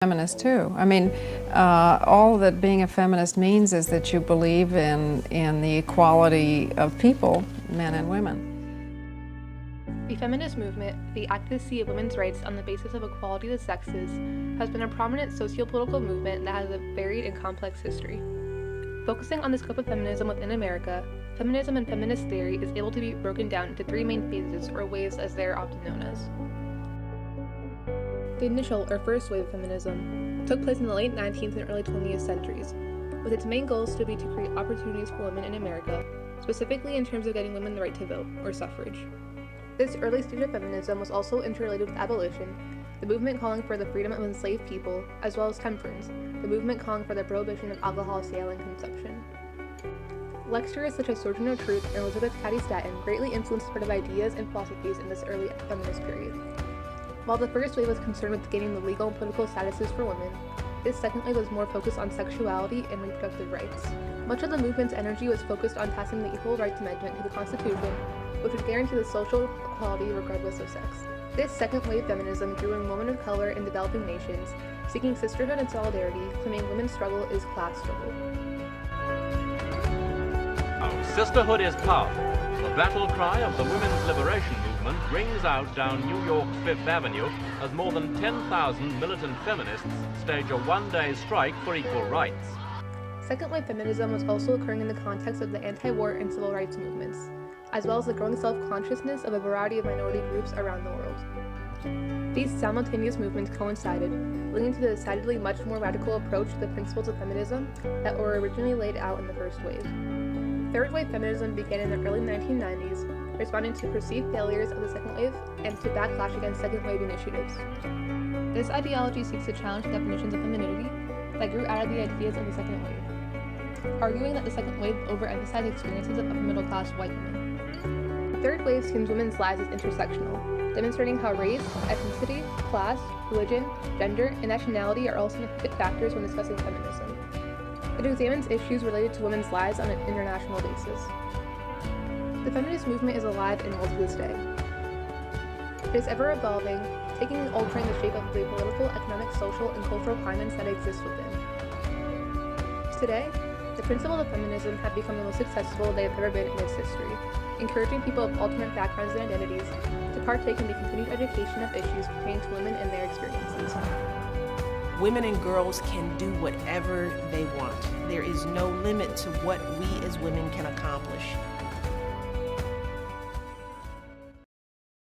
Feminist too. I mean, all that being a feminist means is that you believe in the equality of people, men and women. The feminist movement, the advocacy of women's rights on the basis of equality of the sexes, has been a prominent socio-political movement that has a varied and complex history. Focusing on the scope of feminism within America, feminism and feminist theory is able to be broken down into three main phases, or waves as they are often known as. The initial, or first wave of feminism, took place in the late 19th and early 20th centuries, with its main goals to be to create opportunities for women in America, specifically in terms of getting women the right to vote, or suffrage. This early stage of feminism was also interrelated with abolition, the movement calling for the freedom of enslaved people, as well as temperance, the movement calling for the prohibition of alcohol sale and consumption. Lecturers such as Sojourner Truth and Elizabeth Cady Stanton greatly influenced spread of ideas and philosophies in this early feminist period. While the first wave was concerned with gaining the legal and political statuses for women, this second wave was more focused on sexuality and reproductive rights. Much of the movement's energy was focused on passing the Equal Rights Amendment to the Constitution, which would guarantee the social equality regardless of sex. This second wave feminism grew in women of color in developing nations, seeking sisterhood and solidarity, claiming women's struggle is class struggle. Our sisterhood is powerful. The battle cry of the women's liberation movement rings out down New York's Fifth Avenue as more than 10,000 militant feminists stage a one-day strike for equal rights. Second wave feminism was also occurring in the context of the anti-war and civil rights movements, as well as the growing self-consciousness of a variety of minority groups around the world. These simultaneous movements coincided, leading to the decidedly much more radical approach to the principles of feminism that were originally laid out in the first wave. Third wave feminism began in the early 1990s, responding to perceived failures of the second wave and to backlash against second wave initiatives. This ideology seeks to challenge definitions of femininity that grew out of the ideas of the second wave, arguing that the second wave overemphasized experiences of upper-middle-class white women. The third wave sees women's lives as intersectional, demonstrating how race, ethnicity, class, religion, gender, and nationality are all significant factors when discussing feminism. It examines issues related to women's lives on an international basis. The feminist movement is alive and well to this day. It is ever evolving, taking and altering the shape of the political, economic, social, and cultural climates that exist within. Today, the principles of feminism have become the most successful they have ever been in its history, encouraging people of alternate backgrounds and identities to partake in the continued education of issues pertaining to women and their experiences. Women and girls can do whatever they want. There is no limit to what we as women can accomplish.